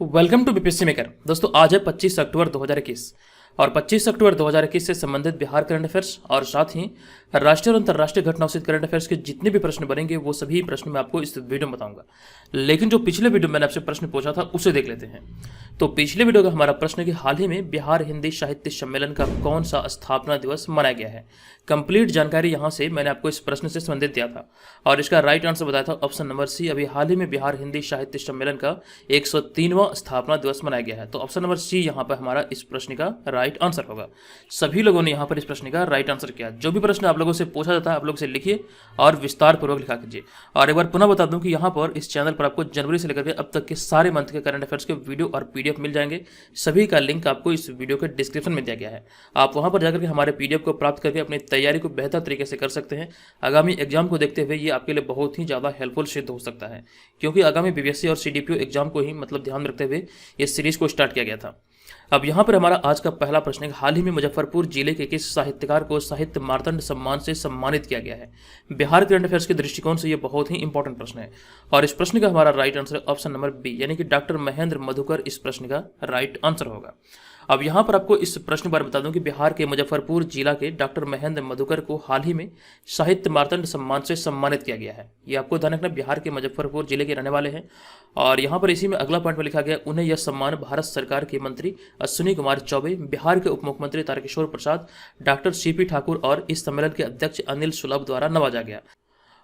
Welcome to BPSC maker. दोस्तों आज है 25 अक्टूबर 2021 और 25 अक्टूबर 2021 से संबंधित बिहार करंट अफेयर्स और साथ ही राष्ट्रीय और अंतर्राष्ट्रीय घटनाओं से करंट अफेयर्स के जितने भी प्रश्न बनेंगे वो सभी प्रश्न मैं आपको इस वीडियो में बताऊंगा। लेकिन जो पिछले वीडियो में मैंने आपसे प्रश्न पूछा था उसे देख लेते हैं। तो पिछले वीडियो का हमारा प्रश्न है कि हाल ही में बिहार हिंदी साहित्य सम्मेलन का कौन सा स्थापना दिवस मनाया गया है। कंप्लीट जानकारी यहाँ से मैंने आपको इस प्रश्न से संबंधित दिया था और इसका राइट आंसर बताया था ऑप्शन नंबर सी। अभी हाल ही में बिहार हिंदी साहित्य सम्मेलन का 103वां स्थापना दिवस मनाया गया है। तो ऑप्शन नंबर सी यहाँ पर हमारा इस प्रश्न का राइट आंसर होगा। सभी लोगों ने यहाँ पर इस प्रश्न का राइट आंसर किया। जो भी प्रश्न आप लोगों से पूछा जाता है आप लोग से लिखिए और विस्तार पूर्वक लिखा कीजिए। और एक बार पुनः बता दूं कि यहाँ पर इस चैनल पर आपको जनवरी से लेकर के अब तक के सारे मंथ के करंट अफेयर्स के वीडियो और पीडीएफ मिल जाएंगे। सभी का लिंक आपको इस वीडियो के डिस्क्रिप्शन में दिया गया है। आप वहां पर जाकर के हमारे पीडीएफ को प्राप्त करके अपनी तैयारी को बेहतर तरीके से कर सकते हैं। आगामी एग्जाम को देखते हुए ये आपके लिए बहुत ही ज़्यादा हेल्पफुल सिद्ध हो सकता है, क्योंकि आगामी बीपीएससी और सीडीपीओ एग्जाम को ही ध्यान रखते हुए ये सीरीज को स्टार्ट किया गया था। अब यहाँ पर हमारा आज का पहला प्रश्न है, हाल ही में मुजफ्फरपुर जिले के किस साहित्यकार को साहित्य मार्तंड सम्मान से सम्मानित किया गया है। बिहार करंट अफेयर्स के दृष्टिकोण से ये बहुत ही इंपॉर्टेंट प्रश्न है और इस प्रश्न का हमारा right answer option number B यानी कि डॉक्टर महेंद्र मधुकर इस प्रश्न का राइट आंसर होगा। अब यहाँ पर आपको इस प्रश्न बारे बता दूं कि बिहार के मुजफ्फरपुर जिला के डॉक्टर महेंद्र मधुकर को हाल ही में साहित्य मार्तंड सम्मान से सम्मानित किया गया है। ये आपको ध्यान रखना, बिहार के मुजफ्फरपुर जिले के रहने वाले हैं और यहाँ पर इसी में अगला पॉइंट में लिखा गया, उन्हें यह सम्मान भारत सरकार के मंत्री अश्विनी कुमार चौबे, बिहार के उप मुख्यमंत्री तारकिशोर प्रसाद, डॉक्टर सीपी ठाकुर और इस सम्मेलन के अध्यक्ष अनिल सुलभ द्वारा नवाजा गया।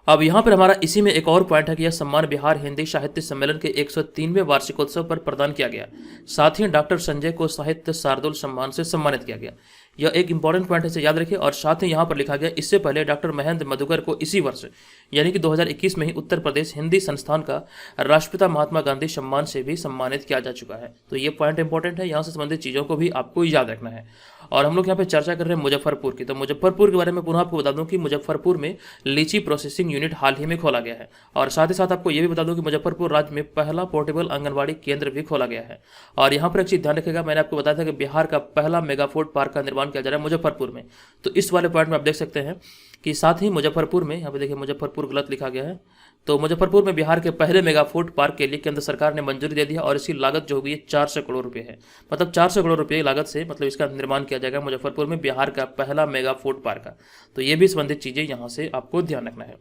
अब यहाँ पर हमारा इसी में एक और पॉइंट है कि यह सम्मान बिहार हिंदी साहित्य सम्मेलन के 103वें वार्षिकोत्सव पर प्रदान किया गया। साथ ही डॉक्टर संजय को साहित्य शार्दुल सम्मान से सम्मानित किया गया। यह एक इंपॉर्टेंट पॉइंट है, इसे याद रखिए। और साथ ही यहाँ पर लिखा गया, इससे पहले डॉक्टर महेंद्र मधुकर को इसी वर्ष यानी कि 2021 में ही उत्तर प्रदेश हिंदी संस्थान का राष्ट्रपिता महात्मा गांधी सम्मान से भी सम्मानित किया जा चुका है। तो ये पॉइंट इंपॉर्टेंट है, यहाँ से संबंधित चीज़ों को भी आपको याद रखना है। और हम लोग यहाँ पे चर्चा कर रहे हैं मुजफ्फरपुर की। तो मुजफ्फरपुर के बारे में पुनः आपको बता दूं कि मुजफ्फरपुर में लीची प्रोसेसिंग यूनिट हाल ही में खोला गया है। और साथ ही साथ आपको ये भी बता दूं कि मुजफ्फरपुर राज्य में पहला पोर्टेबल आंगनबाड़ी केंद्र भी खोला गया है। और यहाँ पर एक चीज ध्यान रखिएगा, मैंने आपको बताया था कि बिहार का पहला मेगा फूड पार्क का निर्माण किया जा रहा है मुजफ्फरपुर में। तो इस वाले पॉइंट में आप देख सकते हैं कि साथ ही मुजफ्फरपुर में, यहाँ पे देखिए मुजफ्फरपुर गलत लिखा गया है, तो मुजफ्फरपुर में बिहार के पहले मेगा फूड पार्क के लिए केंद्र सरकार ने मंजूरी दे दी और इसकी लागत जो होगी 400 करोड़ रुपए है। 400 करोड़ रुपए लागत से इसका निर्माण किया जाएगा मुजफ्फरपुर में बिहार का पहला मेगा फूड पार्क का। तो ये भी संबंधित चीजें यहाँ से आपको ध्यान रखना है।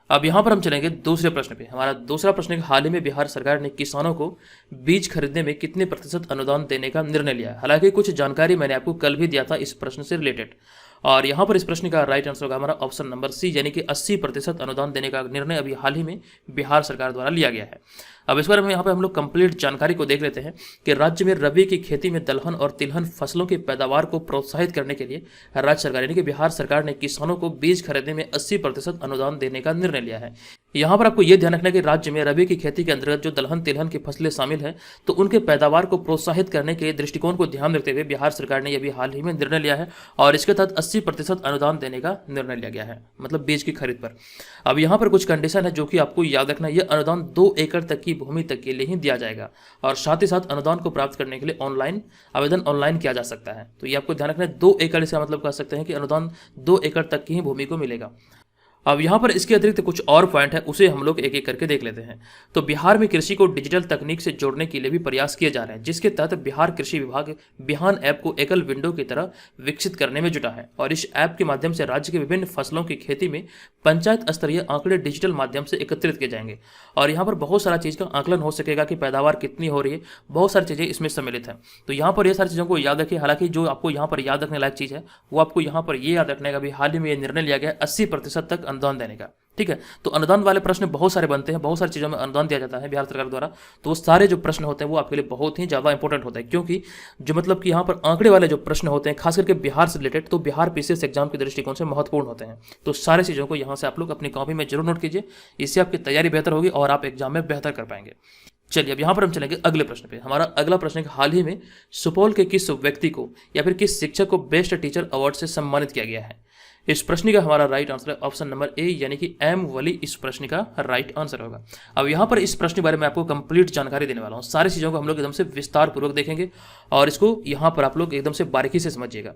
अब यहाँ पर हम चलेंगे दूसरे प्रश्न पे। हमारा दूसरा प्रश्न है, हाल ही में बिहार सरकार ने किसानों को बीज खरीदने में कितने प्रतिशत अनुदान देने का निर्णय लिया है। हालांकि कुछ जानकारी मैंने आपको कल भी दिया था इस प्रश्न से रिलेटेड। और यहाँ पर इस प्रश्न का राइट आंसर होगा हमारा ऑप्शन नंबर सी यानी कि 80% अनुदान देने का निर्णय अभी हाल ही में बिहार सरकार द्वारा लिया गया है। अब इस बारे में यहाँ पे हम लोग कंप्लीट जानकारी को देख लेते हैं कि राज्य में रबी की खेती में दलहन और तिलहन फसलों की पैदावार को प्रोत्साहित करने के लिए राज्य सरकार यानी कि बिहार सरकार ने किसानों को बीज खरीदने में 80% अनुदान देने का निर्णय लिया है। यहाँ पर आपको यह ध्यान रखना है कि राज्य में रबी की खेती के अंतर्गत जो दलहन तिलहन की फसलें शामिल है तो उनके पैदावार को प्रोत्साहित करने के दृष्टिकोण को ध्यान रखते हुए बिहार सरकार ने यह भी हाल ही में निर्णय लिया है और इसके तहत 80% अनुदान देने का निर्णय लिया गया है, बीज की खरीद पर। अब यहाँ पर कुछ कंडीशन है जो कि आपको याद रखना है। यह अनुदान 2 एकड़ तक की भूमि तक के लिए ही दिया जाएगा और साथ ही साथ अनुदान को प्राप्त करने के लिए आवेदन ऑनलाइन किया जा सकता है। तो ये आपको ध्यान रखना है। 2 एकड़ इसका कह सकते हैं कि अनुदान 2 एकड़ तक की ही भूमि को मिलेगा। अब यहाँ पर इसके अतिरिक्त कुछ और पॉइंट है, उसे हम लोग एक एक करके देख लेते हैं। तो बिहार में कृषि को डिजिटल तकनीक से जोड़ने के लिए भी प्रयास किए जा रहे हैं, जिसके तहत बिहार कृषि विभाग बिहान ऐप को एकल विंडो की तरह विकसित करने में जुटा है। और इस ऐप के माध्यम से राज्य के विभिन्न फसलों की खेती में पंचायत स्तरीय आंकड़े डिजिटल माध्यम से एकत्रित किए जाएंगे और यहाँ पर बहुत सारा चीज़ का आकलन हो सकेगा कि पैदावार कितनी हो रही है, बहुत सारी चीज़ें इसमें सम्मिलित है। तो यहाँ पर ये सारी चीज़ों को याद रखिए। हालांकि जो आपको यहाँ पर याद रखने लायक चीज़ है वो आपको यहाँ पर ये याद रखने का भी हाल ही में ये निर्णय लिया गया 80% तक अनुदान देने का। ठीक है, तो अनुदान वाले प्रश्न बहुत सारे बनते हैं, बहुत सारी चीज़ों में अनुदान दिया जाता है बिहार सरकार द्वारा। तो वो सारे जो प्रश्न होते हैं वो आपके लिए बहुत ही ज़्यादा इंपॉर्टेंट होता है, क्योंकि जो कि यहाँ पर आंकड़े वाले जो प्रश्न होते हैं खास करके बिहार से रिलेटेड, तो बिहार पीसीएस एग्जाम के दृष्टिकोण से महत्वपूर्ण होते हैं। तो सारी चीज़ों को यहाँ से आप लोग अपनी कॉपी में जरूर नोट कीजिए, इससे आपकी तैयारी बेहतर होगी और आप एग्जाम में बेहतर कर पाएंगे। चलिए अब यहाँ पर हम चलेंगे अगले प्रश्न पे। हमारा अगला प्रश्न है, हाल ही में सुपौल के किस व्यक्ति को या फिर किस शिक्षक को बेस्ट टीचर अवार्ड से सम्मानित किया गया है। इस प्रश्न का हमारा राइट आंसर है ऑप्शन नंबर ए यानी कि एम वली इस प्रश्न का राइट आंसर होगा। अब यहाँ पर इस प्रश्न के बारे में आपको कंप्लीट जानकारी देने वाला हूँ। सारी चीज़ों को हम लोग एकदम से विस्तार पूर्वक देखेंगे और इसको यहाँ पर आप लोग एकदम से बारीकी से समझिएगा।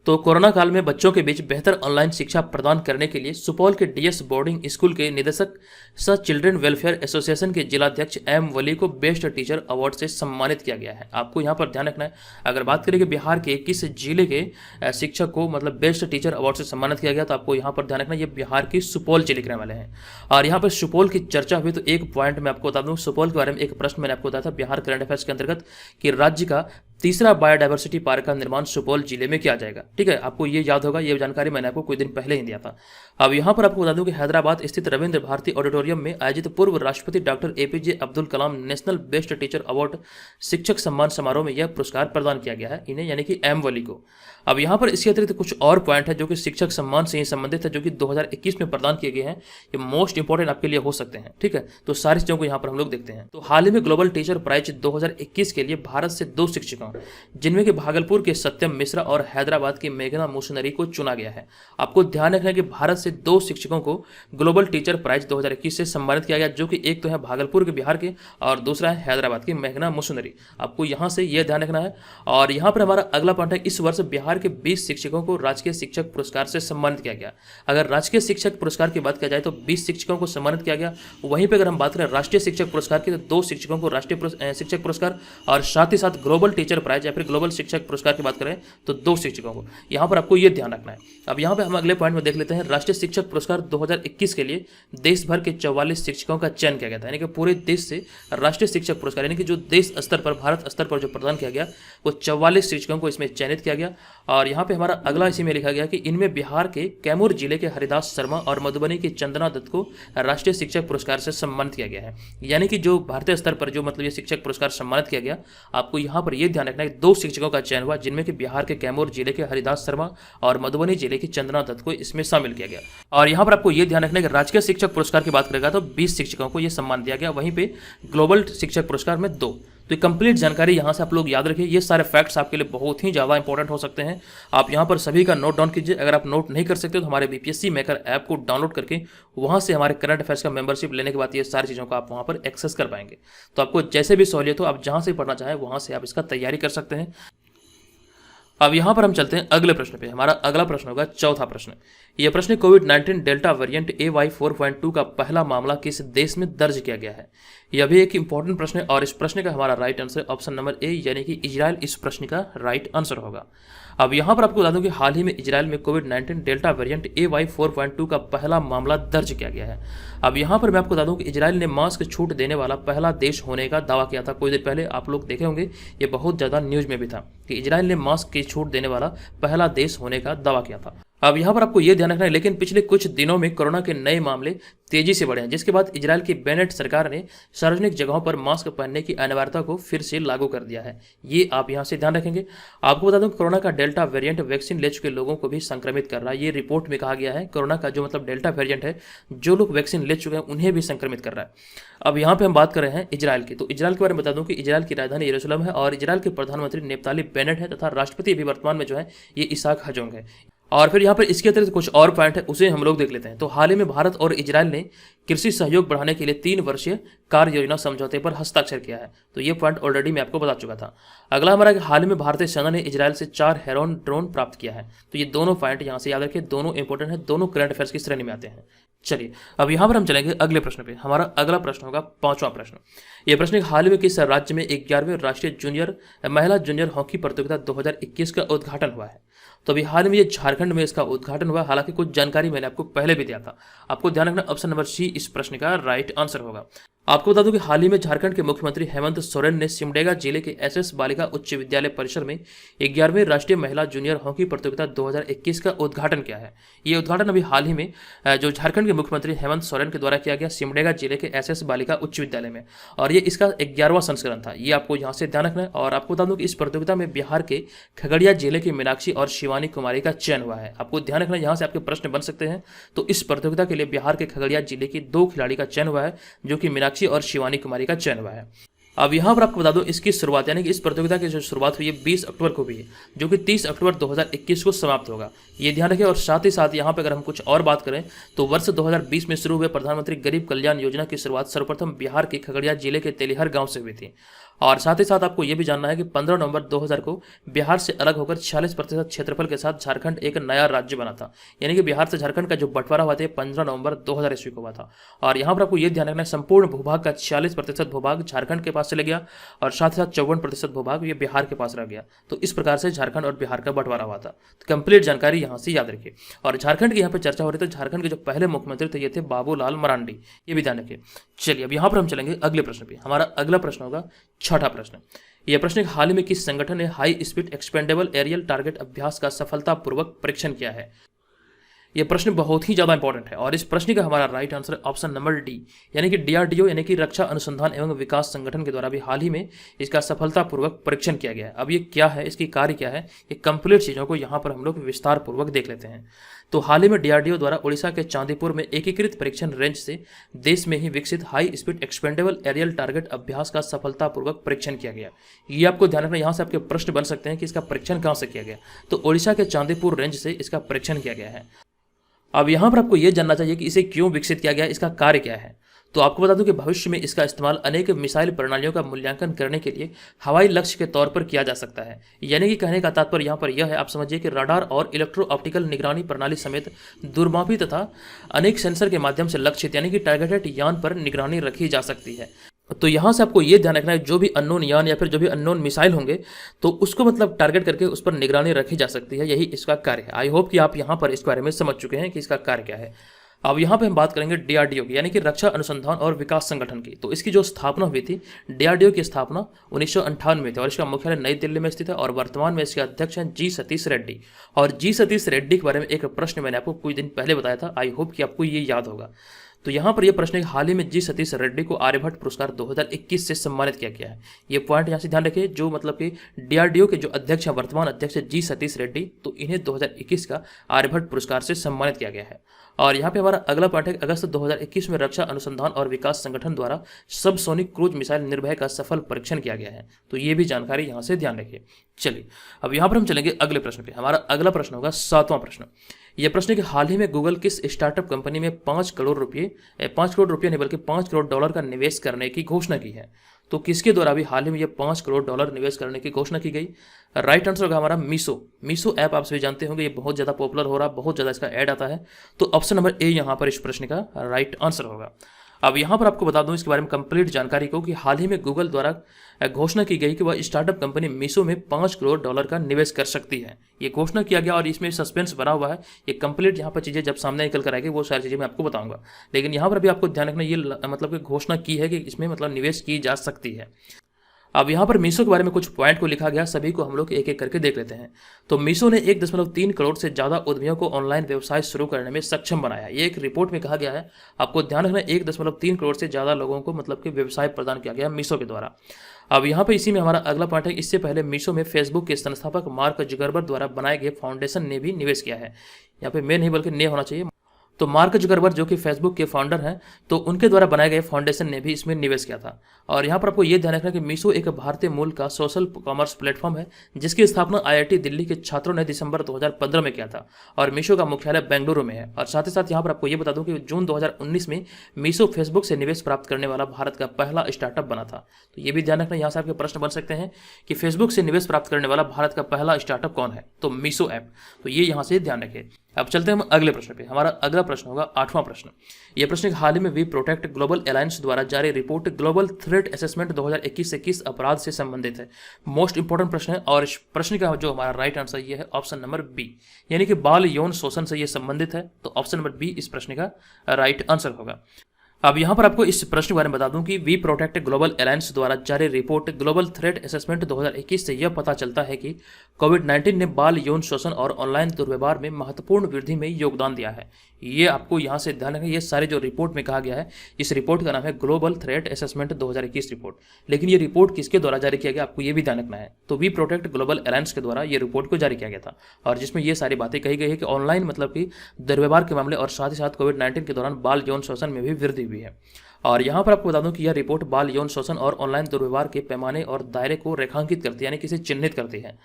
तो कोरोना काल में बच्चों के बीच बेहतर ऑनलाइन शिक्षा प्रदान करने के लिए सुपौल के डीएस बोर्डिंग स्कूल के निदेशक सह चिल्ड्रन वेलफेयर एसोसिएशन के जिलाध्यक्ष एम वली को बेस्ट टीचर अवार्ड से सम्मानित किया गया है। आपको यहाँ पर ध्यान रखना है, अगर बात करें कि बिहार के किस जिले के शिक्षक को मतलब बेस्ट टीचर अवार्ड से सम्मानित किया गया, तो आपको यहाँ पर ध्यान रखना, ये बिहार की सुपौल जिले के रहने वाले हैं। और यहाँ पर सुपौल की चर्चा हुई तो एक पॉइंट मैं आपको बता दूँ, सुपौल के बारे में एक प्रश्न मैंने आपको बताया था बिहार करंट अफेयर्स के अंतर्गत कि राज्य का तीसरा बायोडायवर्सिटी पार्क का निर्माण सुपौल जिले में किया जाएगा। ठीक है, आपको ये याद होगा, ये जानकारी मैंने आपको कुछ दिन पहले ही दिया था। अब यहाँ पर आपको बता दूं कि हैदराबाद स्थित रविंद्र भारती ऑडिटोरियम में आयोजित पूर्व राष्ट्रपति doctor APJ Abdul Kalam national best teacher award शिक्षक सम्मान समारोह में यह पुरस्कार प्रदान किया गया है इन्हें, यानी कि एम वली को। अब यहाँ पर इसके अतिरिक्त कुछ और पॉइंट है जो कि शिक्षक सम्मान से ही संबंधित है, जो कि 2021 में प्रदान किए गए हैं। ये मोस्ट इंपॉर्टेंट आपके लिए हो सकते हैं। ठीक है, तो सारी चीजों को यहाँ पर हम लोग देखते हैं। तो हाल ही में ग्लोबल टीचर प्राइज 2021 के लिए भारत से 2 शिक्षकों, जिनमें कि भागलपुर के सत्यम मिश्रा और हैदराबाद की मेघना मुशनरी को चुना गया है। आपको ध्यान रखना है कि भारत से 2 शिक्षकों को ग्लोबल टीचर प्राइज 2021 से सम्मानित किया गया, जो कि एक तो है भागलपुर के बिहार के और दूसरा है हैदराबाद की मेघना मुशनरी। आपको यहाँ से यह ध्यान रखना है। और यहाँ पर हमारा अगला पॉइंट है, इस वर्ष बिहार के 20 शिक्षकों को राजकीय शिक्षक पुरस्कार से सम्मानित किया गया। अगर राजकीय शिक्षक पुरस्कार की बात किया जाए तो 20 शिक्षकों को सम्मानित किया गया। वहीं पर अगर हम बात करें राष्ट्रीय शिक्षक पुरस्कार की, तो 2 शिक्षकों को राष्ट्रीय शिक्षक पुरस्कार और साथ ही साथ ग्लोबल टीचर प्राइज या फिर ग्लोबल शिक्षक पुरस्कार की बात करें तो 2 शिक्षकों को। यहाँ पर आपको यह ध्यान रखना है। अब यहाँ पे हम अगले पॉइंट में देख लेते हैं, राष्ट्रीय शिक्षक पुरस्कार 2021 के लिए देश भर के 44 शिक्षकों का चयन किया गया था, यानी कि पूरे देश से राष्ट्रीय शिक्षक पुरस्कार, यानी कि जो देश स्तर पर भारत स्तर पर जो प्रदान किया गया वो 44 शिक्षकों को इसमें चयनित किया गया। और यहाँ पे हमारा अगला इसी में लिखा गया कि इनमें बिहार के कैमूर जिले के हरिदास शर्मा और मधुबनी की चंदना दत्त को राष्ट्रीय शिक्षक पुरस्कार से सम्मानित किया गया है। यानी कि जो भारतीय स्तर पर जो मतलब ये शिक्षक पुरस्कार सम्मानित किया गया, आपको यहाँ पर यह ध्यान रखना है 2 शिक्षकों का चयन हुआ, जिनमें कि बिहार के कैमूर जिले के हरिदास शर्मा और मधुबनी जिले की चंदना दत्त को इसमें शामिल किया गया। और यहाँ पर आपको यह ध्यान रखना है कि राजकीय शिक्षक पुरस्कार की बात करेगा तो 20 शिक्षकों को यह सम्मान दिया गया, वहीं पे ग्लोबल शिक्षक पुरस्कार में 2। तो कंप्लीट जानकारी यहाँ से आप लोग याद रखिए। ये सारे फैक्ट्स आपके लिए बहुत ही ज़्यादा इंपॉर्टेंट हो सकते हैं। आप यहाँ पर सभी का नोट डाउन कीजिए। अगर आप नोट नहीं कर सकते तो हमारे बीपीएससी मेकर ऐप को डाउनलोड करके वहाँ से हमारे करंट अफेयर्स का मेंबरशिप लेने के बाद ये सारी चीज़ों को आप वहाँ पर एक्सेस कर पाएंगे। तो आपको जैसे भी सहूलियत हो, आप जहाँ से पढ़ना चाहें वहाँ से आप इसका तैयारी कर सकते हैं। अब यहाँ पर हम चलते हैं अगले प्रश्न पे। हमारा अगला प्रश्न होगा चौथा प्रश्न। यह प्रश्न कोविड-19 डेल्टा वेरिएंट AY4.2 का पहला मामला किस देश में दर्ज किया गया है। यह भी एक इंपॉर्टेंट प्रश्न है और इस प्रश्न का हमारा right answer option number A यानी कि इजराइल इस प्रश्न का राइट आंसर होगा। अब यहाँ पर आपको बता दूं कि हाल ही में इजराइल में कोविड-19 डेल्टा वेरिएंट AY4.2 का पहला मामला दर्ज किया गया है। अब यहाँ पर मैं आपको बता दूं कि इजराइल ने मास्क छूट देने वाला पहला देश होने का दावा किया था। कुछ देर पहले आप लोग देखे होंगे, ये बहुत ज़्यादा न्यूज में भी था कि इजराइल ने मास्क की छूट देने वाला पहला देश होने का दावा किया था। अब यहाँ पर आपको ये ध्यान रखना है, लेकिन पिछले कुछ दिनों में कोरोना के नए मामले तेजी से बढ़े हैं, जिसके बाद इजराइल की बेनेट सरकार ने सार्वजनिक जगहों पर मास्क पहनने की अनिवार्यता को फिर से लागू कर दिया है। ये आप यहाँ से ध्यान रखेंगे। आपको बता दूं कोरोना का डेल्टा वेरिएंट वैक्सीन ले चुके लोगों को भी संक्रमित कर रहा है। ये रिपोर्ट में कहा गया है कोरोना का जो मतलब डेल्टा वेरिएंट है, जो लोग वैक्सीन ले चुके हैं उन्हें भी संक्रमित कर रहा है। अब यहाँ पे हम बात कर रहे हैं इजराइल की। तो इजराइल के बारे में बता दूं कि इजराइल की राजधानी यरूशलेम है और इजराइल के प्रधानमंत्री नेफ्ताली बेनेट है तथा राष्ट्रपति अभी वर्तमान में जो है ये इसाक हेर्ज़ोग है। और फिर यहाँ पर इसके अतिरिक्त कुछ और पॉइंट है, उसे हम लोग देख लेते हैं। तो हाल ही में भारत और इजराइल ने कृषि सहयोग बढ़ाने के लिए 3 वर्षीय कार्य योजना समझौते पर हस्ताक्षर किया है। तो ये पॉइंट ऑलरेडी मैं आपको बता चुका था। अगला हमारा हाल ही में भारतीय सेना ने इजराइल से 4 हेरोन ड्रोन प्राप्त किया है। तो ये दोनों पॉइंट यहाँ से याद रखिए, दोनों इंपॉर्टेंट है, दोनों करंट अफेयर्स की श्रेणी में आते हैं। चलिए अब यहाँ पर हम चलेंगे अगले प्रश्न पे। हमारा अगला प्रश्न होगा 5वां प्रश्न। यह प्रश्न हाल ही में किस राज्य में 11वें राष्ट्रीय महिला जूनियर हॉकी प्रतियोगिता 2021 का उद्घाटन हुआ है। तो अभी हाल में ये झारखंड में इसका उद्घाटन हुआ। हालांकि कुछ जानकारी मैंने आपको पहले भी दिया था। आपको ध्यान रखना ऑप्शन नंबर सी इस प्रश्न का राइट आंसर होगा। आपको बता दूं कि हाल ही में झारखंड के मुख्यमंत्री हेमंत सोरेन ने सिमडेगा जिले के एसएस बालिका उच्च विद्यालय परिसर में 11वीं राष्ट्रीय महिला जूनियर हॉकी प्रतियोगिता 2021 का उद्घाटन किया है। ये उद्घाटन अभी हाल ही में जो झारखंड के मुख्यमंत्री हेमंत सोरेन के द्वारा किया गया सिमडेगा जिले के एसएस बालिका उच्च विद्यालय में, और ये इसका 11वां संस्करण था। ये आपको यहाँ से ध्यान रखना है। और आपको बता दूं कि इस प्रतियोगिता में बिहार के खगड़िया जिले की मीनाक्षी और शिवानी कुमारी का चयन हुआ है। आपको ध्यान रखना, यहाँ से आपके प्रश्न बन सकते हैं। तो इस प्रतियोगिता के लिए बिहार के खगड़िया जिले की 2 खिलाड़ी का चयन हुआ है, जो कि मीनाक्षी और शिवानी कुमारी का चयन हुआ है। अब यहाँ पर आपको बता दूं इसकी शुरुआत यानी कि इस प्रतियोगिता की जो शुरुआत हुई है 20 अक्टूबर को हुई है, जो कि 30 अक्टूबर 2021 को समाप्त होगा। ये ध्यान रखें। और साथ ही साथ यहाँ पर अगर हम कुछ और बात करें तो वर्ष 2020 में शुरू हुए प्रधानमंत्री गरीब कल्याण योजना की शुरुआत सर्वप्रथम बिहार के खगड़िया जिले के तेलिहर गांव से हुई थी। और साथ ही साथ आपको ये भी जानना है कि 15 नवंबर 2000 को बिहार से अलग होकर 46% क्षेत्रफल के साथ झारखंड एक नया राज्य बना था। यानी कि बिहार से झारखंड का जो बंटवारा हुआ था 15 नवंबर 2000 ईस्वी को हुआ था। और यहाँ पर आपको ये ध्यान रखना है संपूर्ण भूभाग का 46% भूभाग झारखंड के पास चले गया और साथ ही साथ 54% भूभाग ये बिहार के पास रह गया। तो इस प्रकार से झारखंड और बिहार का बंटवारा हुआ था। तो कंप्लीट जानकारी यहाँ से याद रखिए। और झारखंड की यहाँ पर चर्चा हो रही थी, झारखंड के जो पहले मुख्यमंत्री थे ये थे बाबूलाल मरांडी, ये भी ध्यान रखिए। चलिए अब यहाँ पर हम चलेंगे अगले प्रश्न पे। हमारा अगला प्रश्न होगा छठा प्रश्न। यह प्रश्न हाल ही में किस संगठन ने high speed expendable aerial target अभ्यास का सफलतापूर्वक परीक्षण किया है? यह प्रश्न बहुत ही ज्यादा इंपॉर्टेंट है और इस प्रश्न का हमारा right answer option number D, यानी कि डीआरडीओ यानी कि रक्षा अनुसंधान एवं विकास संगठन के द्वारा भी हाल ही में इसका सफलतापूर्वक परीक्षण किया गया है। अब ये क्या है, इसकी कार्य क्या है, ये कंप्लीट चीजों को यहाँ पर हम लोग विस्तार पूर्वक देख लेते हैं। तो हाल ही में डीआरडीओ द्वारा उड़ीसा के चांदीपुर में एकीकृत परीक्षण रेंज से देश में ही विकसित high speed expendable aerial target अभ्यास का सफलतापूर्वक परीक्षण किया गया। ये आपको ध्यान रखना, यहाँ से आपके प्रश्न बन सकते हैं कि इसका परीक्षण कहाँ से किया गया। तो उड़ीसा के चांदीपुर रेंज से इसका परीक्षण किया गया है। अब यहाँ पर आपको यह जानना चाहिए कि इसे क्यों विकसित किया गया, इसका कार्य क्या है। तो आपको बता दूं कि भविष्य में इसका इस्तेमाल अनेक मिसाइल प्रणालियों का मूल्यांकन करने के लिए हवाई लक्ष्य के तौर पर किया जा सकता है। यानी कि कहने का तात्पर्य यहाँ पर यह है, आप समझिए कि रडार और इलेक्ट्रो ऑप्टिकल निगरानी प्रणाली समेत दूरमापी तथा अनेक सेंसर के माध्यम से लक्षित यानी कि टारगेटेड यान पर निगरानी रखी जा सकती है। तो यहाँ से आपको ये ध्यान रखना है, जो भी अननोन यान या फिर जो भी अननोन मिसाइल होंगे तो उसको मतलब टारगेट करके उस पर निगरानी रखी जा सकती है, यही इसका कार्य है। आई होप कि आप यहाँ पर इस बारे में समझ चुके हैं कि इसका कार्य क्या है। अब यहाँ पे हम बात करेंगे डीआरडीओ की, यानी कि रक्षा अनुसंधान और विकास संगठन की। तो इसकी जो स्थापना हुई थी, डीआरडीओ की स्थापना 1958 में थी और इसका मुख्यालय नई दिल्ली में स्थित है और वर्तमान में इसके अध्यक्ष हैं जी सतीश रेड्डी। और जी सतीश रेड्डी के बारे में एक प्रश्न मैंने आपको कुछ दिन पहले बताया था, आई होप कि आपको ये याद होगा। तो यहाँ पर यह प्रश्न है, हाल ही में जी सतीश रेड्डी को आर्यभट्ट पुरस्कार 2021 से सम्मानित किया गया है। ये पॉइंट यहाँ से ध्यान रखिए, जो मतलब कि डीआरडीओ के जो अध्यक्ष हैं, वर्तमान अध्यक्ष जी सतीश रेड्डी, तो इन्हें 2021 का आर्यभट्ट पुरस्कार से सम्मानित किया गया है। और यहाँ पे हमारा अगला पॉइंट है, अगस्त 2021 में रक्षा अनुसंधान और विकास संगठन द्वारा सबसोनिक क्रूज मिसाइल निर्भय का सफल परीक्षण किया गया है। तो ये भी जानकारी यहाँ से ध्यान रखिए। चलिए अब यहाँ पर हम चलेंगे अगले प्रश्न पे। हमारा अगला प्रश्न होगा सातवां प्रश्न। यह प्रश्न है कि हाल ही में गूगल किस स्टार्टअप कंपनी में 5 करोड़ रुपये नहीं बल्कि $5 करोड़ का निवेश करने की घोषणा की है। तो किसके द्वारा भी हाल ही में ये $5 करोड़ निवेश करने की घोषणा की गई? राइट आंसर होगा हमारा मीशो ऐप। आप सभी जानते होंगे ये बहुत ज़्यादा पॉपुलर हो रहा है, बहुत ज़्यादा इसका ऐड आता है। तो ऑप्शन नंबर ए यहाँ पर इस प्रश्न का राइट आंसर होगा। अब यहाँ पर आपको बता दूं इसके बारे में कंप्लीट जानकारी को कि हाल ही में गूगल द्वारा घोषणा की गई कि वह स्टार्टअप कंपनी मीशो में $5 करोड़ का निवेश कर सकती है। ये घोषणा किया गया और इसमें सस्पेंस बना हुआ है। ये कंप्लीट यहाँ पर चीज़ें जब सामने निकल कर आएगी वो सारी चीज़ें मैं आपको बताऊंगा, लेकिन यहाँ पर भी आपको ध्यान रखना, ये मतलब कि घोषणा की है कि इसमें मतलब निवेश की जा सकती है। अब यहाँ पर मीशो के बारे में कुछ पॉइंट को लिखा गया, सभी को हम लोग एक एक करके देख लेते हैं। तो मीशो ने 1.3 करोड़ से ज़्यादा उद्यमियों को ऑनलाइन व्यवसाय शुरू करने में सक्षम बनाया। ये एक रिपोर्ट में कहा गया है, आपको ध्यान रखना 1.3 करोड़ से ज़्यादा लोगों को मतलब कि व्यवसाय प्रदान किया गया मीशो के द्वारा। अब यहाँ पे इसी में हमारा अगला पॉइंट है, इससे पहले मीशो में फेसबुक के संस्थापक मार्क जुकरबर्ग द्वारा बनाए गए फाउंडेशन ने भी निवेश किया है। यहाँ पे मैं नहीं बल्कि ने होना चाहिए। तो मार्क जुकरबर्ग जो कि फेसबुक के फाउंडर हैं, तो उनके द्वारा बनाए गए फाउंडेशन ने भी इसमें निवेश किया था। और यहाँ पर आपको ये ध्यान रखना कि मीशो एक भारतीय मूल का सोशल कॉमर्स प्लेटफॉर्म है जिसकी स्थापना आईआईटी दिल्ली के छात्रों ने दिसंबर 2015 में किया था और मीशो का मुख्यालय बेंगलुरु में है। और साथ ही साथ यहाँ पर आपको ये बता दूं कि जून 2019 में मीशो फेसबुक से निवेश प्राप्त करने वाला भारत का पहला स्टार्टअप बना था। तो ये भी ध्यान रखना, यहाँ से आपके प्रश्न बन सकते हैं कि फेसबुक से निवेश प्राप्त करने वाला भारत का पहला स्टार्टअप कौन है? तो मीशो ऐप। तो ये यहाँ से ध्यान रखें। अब चलते हैं हम अगले प्रश्न पे। हमारा अगला प्रश्न होगा 8वां प्रश्न। यह प्रश्न हाल ही में वी प्रोटेक्ट ग्लोबल अलायंस द्वारा जारी रिपोर्ट ग्लोबल थ्रेट असेसमेंट 2021 से किस अपराध से संबंधित है? मोस्ट इंपोर्टेंट प्रश्न है और इस प्रश्न का जो हमारा राइट आंसर ये है ऑप्शन नंबर बी, यानी कि बाल यौन शोषण से यह संबंधित है। तो ऑप्शन नंबर बी इस प्रश्न का राइट आंसर होगा। अब यहाँ पर आपको इस प्रश्न के बारे में बता दूं कि वी प्रोटेक्ट ग्लोबल अलायंस द्वारा जारी रिपोर्ट ग्लोबल थ्रेट असेसमेंट 2021 से यह पता चलता है कि कोविड-19 ने बाल यौन शोषण और ऑनलाइन दुर्व्यवहार में महत्वपूर्ण वृद्धि में योगदान दिया है। ये आपको यहाँ से ध्यान रखना, ये सारे जो रिपोर्ट में कहा गया है, इस रिपोर्ट का नाम है ग्लोबल थ्रेट असेसमेंट 2021 रिपोर्ट। लेकिन ये रिपोर्ट किसके द्वारा जारी किया गया, आपको ये भी ध्यान रखना है। तो वी प्रोटेक्ट ग्लोबल अलायंस के द्वारा ये रिपोर्ट को जारी किया गया था और जिसमें ये सारी बातें कही गई है कि ऑनलाइन मतलब कि दुर्व्यवहार के मामले और साथ ही साथ कोविड-19 के दौरान बाल यौन शोषण में भी वृद्धि हुई है। और यहाँ पर आपको बता दूं कि यह रिपोर्ट बाल यौन शोषण और ऑनलाइन दुर्व्यवहार के पैमाने और दायरे को रेखांकित करती है, यानी कि इसे चिन्हित करती है।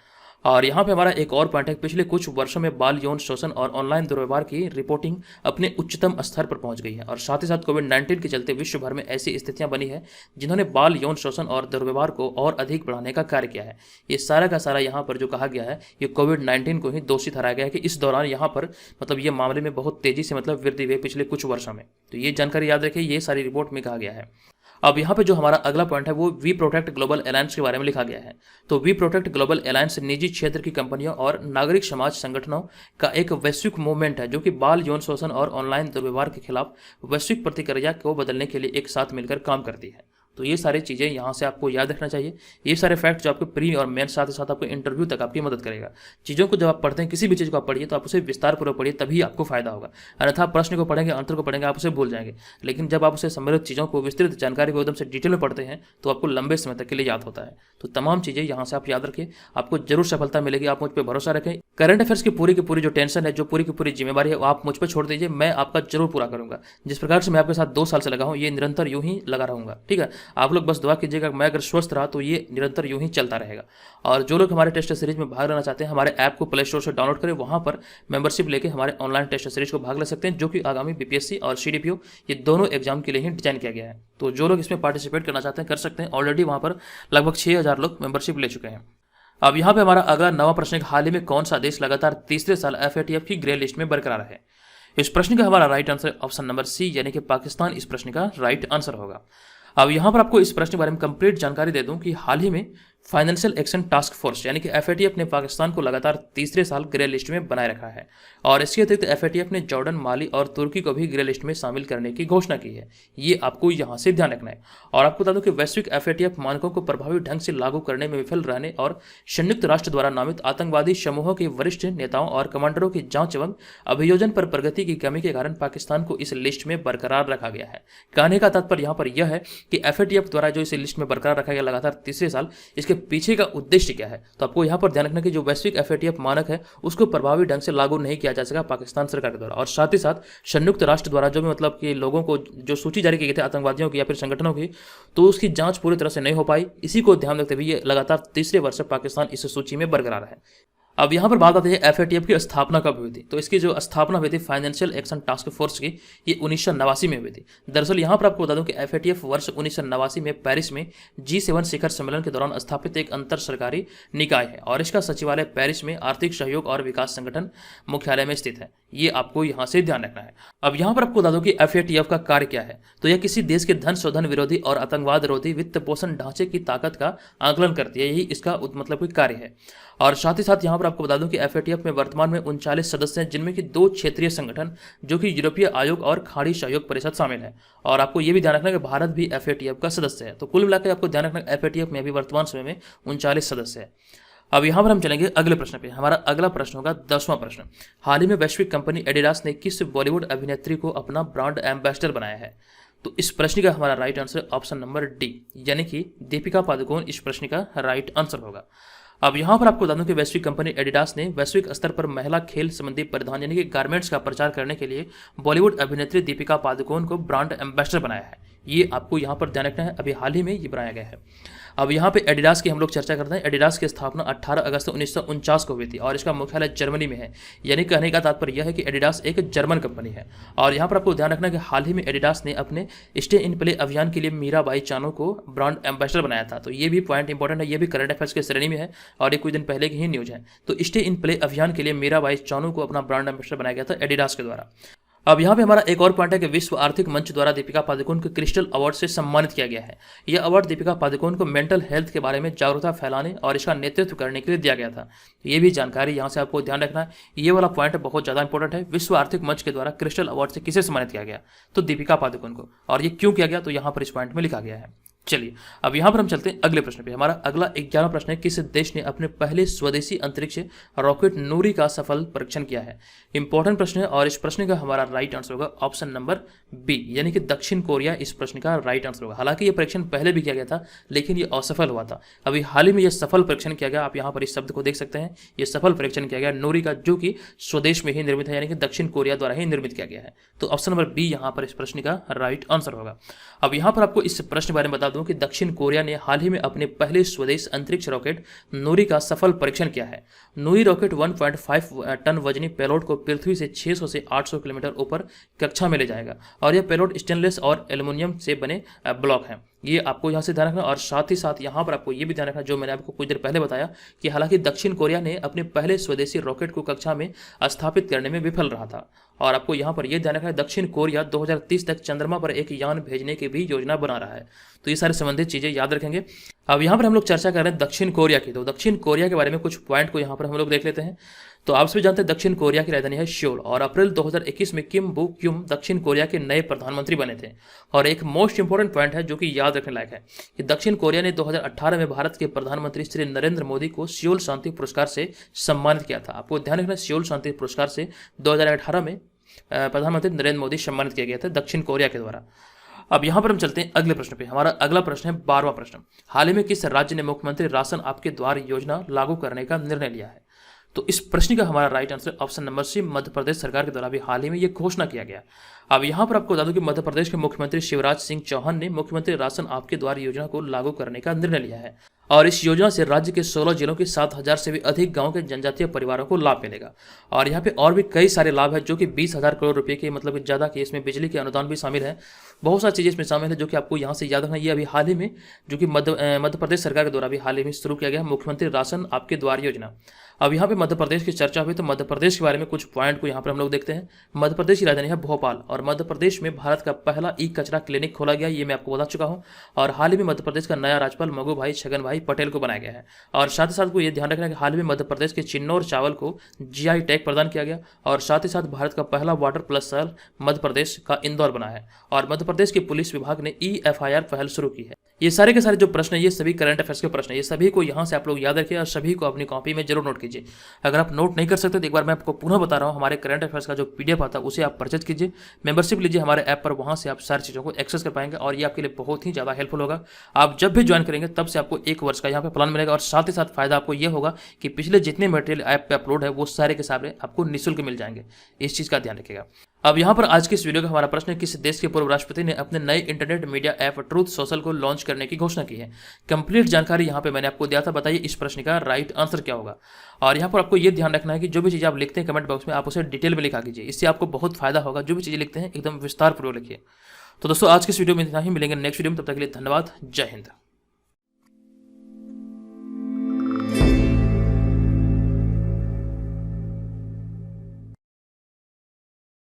और यहाँ पे हमारा एक और पॉइंट है, पिछले कुछ वर्षों में बाल यौन शोषण और ऑनलाइन दुर्व्यवहार की रिपोर्टिंग अपने उच्चतम स्तर पर पहुंच गई है। और साथ ही साथ कोविड-19 के चलते विश्व भर में ऐसी स्थितियां बनी है जिन्होंने बाल यौन शोषण और दुर्व्यवहार को और अधिक बढ़ाने का कार्य किया है। ये सारा का सारा यहाँ पर जो कहा गया है, ये कोविड-19 को ही दोषी ठहराया गया है कि इस दौरान यहाँ पर मतलब ये मामले में बहुत तेजी से मतलब वृद्धि हुई पिछले कुछ वर्षों में। तो ये जानकारी याद रखिए, ये सारी रिपोर्ट में कहा गया है। अब यहाँ पे जो हमारा अगला पॉइंट है वो वी प्रोटेक्ट ग्लोबल अलायंस के बारे में लिखा गया है। तो वी प्रोटेक्ट ग्लोबल अलायंस निजी क्षेत्र की कंपनियों और नागरिक समाज संगठनों का एक वैश्विक मूवमेंट है जो कि बाल यौन शोषण और ऑनलाइन दुर्व्यवहार के खिलाफ वैश्विक प्रतिक्रिया को बदलने के लिए एक साथ मिलकर काम करती है। तो ये सारी चीज़ें यहाँ से आपको याद रखना चाहिए। ये सारे फैक्ट जो आपके प्री और मेन साथ ही साथ आपको इंटरव्यू तक आपकी मदद करेगा। चीज़ों को जब आप पढ़ते हैं, किसी भी चीज़ को आप पढ़िए तो आप उसे विस्तार पूर्वक पढ़िए, तभी आपको फायदा होगा। अन्यथा प्रश्न को पढ़ेंगे, आंसर को पढ़ेंगे, आप उसे भूल जाएंगे। लेकिन जब आप उसे सम्मिलित चीज़ों को, विस्तृत जानकारी को एकदम से डिटेल में पढ़ते हैं तो आपको लंबे समय तक के लिए याद होता है। तो तमाम चीज़ें यहाँ से आप याद रखिए, आपको जरूर सफलता मिलेगी। आप मुझ पर भरोसा रखें। करंट अफेयर्स की पूरी जो टेंशन है, जो पूरी की पूरी जिम्मेवारी है, वो आप मुझ पर छोड़ दीजिए, मैं आपका जरूर पूरा करूंगा। जिस प्रकार से मैं आपके साथ 2 साल से लगा हूँ, ये निरंतर यूं ही लगा रहूंगा। ठीक है, आप लोग बस दुआ कीजिएगा, मैं अगर स्वस्थ रहा तो ये निरंतर यूं ही चलता रहेगा। और जो लोग हमारे टेस्ट सीरीज में भाग लेना चाहते हैं, हमारे ऐप को प्ले स्टोर से डाउनलोड करें, वहां पर मेंबरशिप लेके हमारे ऑनलाइन टेस्ट सीरीज को भाग ले सकते हैं, जो कि आगामी बीपीएससी और सीडीपीओ ये दोनों एग्जाम के लिए ही डिजाइन किया गया है। तो जो लोग इसमें पार्टिसिपेट करना चाहते हैं कर सकते हैं। ऑलरेडी वहां पर लगभग 6000 लोग मेंबरशिप ले चुके हैं। अब यहाँ पे हमारा अगला नवा प्रश्न है, हाल ही में कौन सा देश लगातार तीसरे साल एफएटीएफ की ग्रे लिस्ट में बरकरार है? इस प्रश्न का हमारा right answer option number C यानी कि पाकिस्तान इस प्रश्न का राइट आंसर होगा। अब यहाँ पर आपको इस प्रश्न के बारे में कंप्लीट जानकारी दे दूं कि हाल ही में फाइनेंशियल एक्शन टास्क फोर्स यानी कि एफएटीएफ ने पाकिस्तान को लगातार तीसरे साल ग्रे लिस्ट में बनाए रखा है। और इसके अतिरिक्त एफएटीएफ ने जॉर्डन, माली और तुर्की को भी ग्रे लिस्ट में शामिल करने की घोषणा की है। ये आपको यहाँ से ध्यान रखना है। और आपको बता दूं कि वैश्विक एफएटीएफ मानकों को प्रभावी ढंग से लागू करने में विफल रहने और संयुक्त राष्ट्र द्वारा नामित आतंकवादी समूहों के वरिष्ठ नेताओं और कमांडरों की जांच एवं अभियोजन पर प्रगति की कमी के कारण पाकिस्तान को इस लिस्ट में बरकरार रखा गया है। कहने का तात्पर्य यहाँ पर यह है कि एफएटीएफ द्वारा जो इस लिस्ट में बरकरार रखा गया लगातार तीसरे साल, इसके पीछे का उद्देश्य क्या है? तो आपको यहाँ पर ध्यान रखना कि जो वैश्विक एफएटीएफ मानक है उसको प्रभावी ढंग से लागू नहीं किया जा सका पाकिस्तान सरकार के द्वारा। और साथ ही साथ संयुक्त राष्ट्र द्वारा जो भी मतलब कि लोगों को जो सूची जारी की गई थी आतंकवादियों की या फिर संगठनों की, तो उसकी जांच पूरी तरह से नहीं हो पाई। इसी को ध्यान रखते हुए ये लगातार तीसरे वर्ष से पाकिस्तान इस सूची में बरकरार है। अब यहाँ पर बात आती है एफएटीएफ की स्थापना कब हुई थी। तो इसकी जो स्थापना हुई थी फाइनेंशियल एक्शन टास्क फोर्स की, ये 1989 में हुई थी। दरअसल यहाँ पर आपको बता दूं कि एफएटीएफ वर्ष 1989 में पेरिस में G7 शिखर सम्मेलन के दौरान स्थापित एक अंतर सरकारी निकाय है और इसका सचिवालय पेरिस में आर्थिक सहयोग और विकास संगठन मुख्यालय में स्थित है। ये आपको यहाँ से ध्यान रखना है। अब यहाँ पर आपको बता दूं कि एफएटीएफ का कार्य क्या है। तो यह किसी देश के धन शोधन विरोधी और आतंकवाद विरोधी वित्त पोषण ढांचे की ताकत का आकलन करती है। यही इसका मतलब कोई कार्य है। और साथ ही साथ यहाँ पर आपको बता दूं कि एफएटीएफ में वर्तमान में 39 सदस्य हैं, जिनमें कि 2 क्षेत्रीय संगठन जो कि यूरोपीय आयोग और खाड़ी सहयोग परिषद शामिल है। और आपको ये भी ध्यान रखना कि भारत भी एफएटीएफ का सदस्य है। तो कुल मिलाकर आपको ध्यान रखना एफएटीएफ में अभी वर्तमान समय में 39 सदस्य है। अब यहाँ पर हम चलेंगे अगले प्रश्न पे। हमारा अगला प्रश्न होगा 10वां प्रश्न। हाल ही में वैश्विक कंपनी एडिडास ने किस बॉलीवुड अभिनेत्री को अपना ब्रांड एम्बेसडर बनाया है? तो इस प्रश्न का हमारा right answer option number D यानी कि दीपिका पादुकोण इस प्रश्न का राइट आंसर होगा। अब यहाँ पर आपको बता दूं कि वैश्विक कंपनी एडिडास ने वैश्विक स्तर पर महिला खेल संबंधी परिधान यानी कि गारमेंट्स का प्रचार करने के लिए बॉलीवुड अभिनेत्री दीपिका पादुकोण को ब्रांड एम्बेसडर बनाया है। ये आपको यहाँ पर ध्यान रखना है, अभी हाल ही में ये बनाया गया है। अब यहाँ पे एडिडास की हम लोग चर्चा करते हैं। एडिडास की स्थापना 18 अगस्त 1949 को हुई थी और इसका मुख्यालय जर्मनी में है। यानी कहने का तात्पर्य यह है कि एडिडास एक जर्मन कंपनी है। और यहाँ पर आपको ध्यान रखना है कि हाल ही में एडिडास ने अपने स्टे इन प्ले अभियान के लिए मीराबाई चानू को ब्रांड एम्बेसडर बनाया था। तो ये भी पॉइंट इंपॉर्टेंट है, ये भी करंट अफेयर्स की श्रेणी में है और ये कुछ दिन पहले की ही न्यूज है। तो स्टे इन प्ले अभियान के लिए मीराबाई चानू को अपना ब्रांड एम्बेसडर बनाया गया था एडिडास के द्वारा। अब यहाँ पे हमारा एक और पॉइंट है कि विश्व आर्थिक मंच द्वारा दीपिका पादुकोण को क्रिस्टल अवार्ड से सम्मानित किया गया है। यह अवार्ड दीपिका पादुकोण को मेंटल हेल्थ के बारे में जागरूकता फैलाने और इसका नेतृत्व करने के लिए दिया गया था। ये भी जानकारी यहाँ से आपको ध्यान रखना है। ये वाला पॉइंट बहुत ज़्यादा इंपॉर्टेंट है। विश्व आर्थिक मंच के द्वारा क्रिस्टल अवार्ड से किसे सम्मानित किया गया? तो दीपिका पादुकोण को। और ये क्यों किया गया? तो यहाँ पर इस पॉइंट में लिखा गया है। चलिए अब यहाँ पर हम चलते हैं अगले प्रश्न पे। हमारा अगला 11वां प्रश्न है, किस देश ने अपने पहले स्वदेशी अंतरिक्ष रॉकेट नूरी का सफल परीक्षण किया है? इंपॉर्टेंट प्रश्न है और इस प्रश्न का हमारा राइट आंसर होगा ऑप्शन नंबर बी यानी कि दक्षिण कोरिया इस प्रश्न का राइट आंसर होगा। हालांकि ये परीक्षण पहले भी किया गया था लेकिन ये असफल हुआ था। अभी हाल ही में यह सफल परीक्षण किया गया। आप यहाँ पर इस शब्द को देख सकते हैं, ये सफल परीक्षण किया गया नूरी का, जो कि स्वदेश में ही निर्मित है यानी कि दक्षिण कोरिया द्वारा ही निर्मित किया गया है। तो ऑप्शन नंबर बी यहाँ पर इस प्रश्न का राइट आंसर होगा। अब यहाँ पर आपको इस प्रश्न के बारे में बता दूं कि दक्षिण कोरिया ने हाल ही में अपने पहले स्वदेश अंतरिक्ष रॉकेट नूरी का सफल परीक्षण किया है। नूरी रॉकेट 1.5 टन वजनी पेलोड को पृथ्वी से 600 से 800 किलोमीटर ऊपर कक्षा में ले जाएगा और यह पेलोड स्टेनलेस और एल्युमिनियम से बने ब्लॉक हैं। ये आपको यहाँ से ध्यान रखना और साथ ही साथ यहाँ पर आपको ये भी ध्यान रखना जो मैंने आपको कुछ देर पहले बताया कि हालांकि दक्षिण कोरिया ने अपने पहले स्वदेशी रॉकेट को कक्षा में स्थापित करने में विफल रहा था। और आपको यहाँ पर यह ध्यान रखना है दक्षिण कोरिया 2030 तक चंद्रमा पर एक यान भेजने की भी योजना बना रहा है। तो ये सारे संबंधित चीजें याद रखेंगे। अब यहाँ पर हम लोग चर्चा कर रहे हैं दक्षिण कोरिया की। तो दक्षिण कोरिया के बारे में कुछ पॉइंट को यहाँ पर हम लोग देख लेते हैं। तो आप सभी जानते हैं दक्षिण कोरिया की राजधानी है सियोल और अप्रैल 2021 में किम बु क्युम दक्षिण कोरिया के नए प्रधानमंत्री बने थे। और एक मोस्ट इंपोर्टेंट पॉइंट है जो कि याद रखने लायक है कि दक्षिण कोरिया ने 2018 में भारत के प्रधानमंत्री श्री नरेंद्र मोदी को सियोल शांति पुरस्कार से सम्मानित किया था। आपको ध्यान रखना सियोल शांति पुरस्कार से 2018 में प्रधानमंत्री नरेंद्र मोदी सम्मानित किया गया था दक्षिण कोरिया के द्वारा। अब यहाँ पर हम चलते हैं अगले प्रश्न पे। हमारा अगला प्रश्न है 12वां प्रश्न। हाल ही में किस राज्य ने मुख्यमंत्री राशन आपके द्वार योजना लागू करने का निर्णय लिया है? तो इस प्रश्न का हमारा right answer option number C Madhya Pradesh सरकार के द्वारा भी हाल ही में ये घोषणा किया गया। अब यहाँ पर आपको बता दूं कि मध्य प्रदेश के मुख्यमंत्री शिवराज सिंह चौहान ने मुख्यमंत्री राशन आपके द्वार योजना को लागू करने का निर्णय लिया है और इस योजना से राज्य के 16 जिलों के 7,000 से भी अधिक गांव के जनजातीय परिवारों को लाभ मिलेगा। और यहाँ पे और भी कई सारे लाभ है जो कि 20,000 करोड़ रुपए के मतलब ज़्यादा के इसमें बिजली के अनुदान भी शामिल है। बहुत सारी चीज़ें इसमें शामिल है जो कि आपको यहाँ से याद रखना। ये अभी हाल ही में जो कि मध्य प्रदेश सरकार के द्वारा भी हाल ही में शुरू किया गया मुख्यमंत्री राशन आपके द्वार योजना। अब यहाँ पे मध्य प्रदेश की चर्चा हुई तो मध्य प्रदेश के बारे में कुछ पॉइंट को यहाँ पर हम लोग देखते हैं। मध्य प्रदेश की राजधानी है भोपाल और मध्य प्रदेश में भारत का पहला ई कचरा क्लिनिक खोला गया, ये मैं आपको बता चुका हूँ। और हाल ही में मध्य प्रदेश का नया राज्यपाल मगू भाई छगन भाई पटेल को बनाया गया है। और साथ ही साथ को ये ध्यान रखना कि हाल ही में मध्य प्रदेश के चिन्नौर चावल को जीआई टैग प्रदान किया गया और साथ ही साथ भारत का पहला वाटर प्लस शहर मध्य प्रदेश का इंदौर बना है। और मध्य प्रदेश के पुलिस विभाग ने EFIR पहल शुरू की है। ये सारे के सारे जो प्रश्न है ये सभी करंट अफेयर्स के प्रश्न है, ये सभी को यहाँ से आप लोग याद रखिए और सभी को अपनी कॉपी में जरूर नोट कीजिए। अगर आप नोट नहीं कर सकते तो एक बार मैं आपको पुनः बता रहा हूँ, हमारे करंट अफेयर्स का जो PDF आता है उसे आप परचेज कीजिए, मेंबरशिप लीजिए हमारे ऐप पर, वहाँ से आप सारी चीज़ों को एक्सेस कर पाएंगे और ये आपके लिए बहुत ही ज़्यादा हेल्पफुल होगा। आप जब भी ज्वाइन करेंगे तब से आपको 1 वर्ष का यहाँ पे प्लान मिलेगा और साथ ही साथ फायदा आपको ये होगा कि पिछले जितने मटेरियल ऐप पे अपलोड है वो सारे के सारे आपको निःशुल्क मिल जाएंगे। इस चीज़ का ध्यान रखिएगा। अब यहाँ पर आज की इस वीडियो का हमारा प्रश्न है किस देश के पूर्व राष्ट्रपति ने अपने नए internet media app truth social को लॉन्च करने की घोषणा की है? कंप्लीट जानकारी यहाँ पे मैंने आपको दिया था, बताइए इस प्रश्न का राइट आंसर क्या होगा। और यहाँ पर आपको ये ध्यान रखना है कि जो भी चीज़ आप लिखते हैं कमेंट बॉक्स में आप उसे डिटेल में लिखा कीजिए, इससे आपको बहुत फायदा होगा। जो भी चीज़ें लिखते हैं एकदम विस्तार पूर्वक लिखिए। तो दोस्तों आज की इस वीडियो में इतना ही, मिलेंगे नेक्स्ट वीडियो में, तब तक के लिए धन्यवाद। जय हिंद।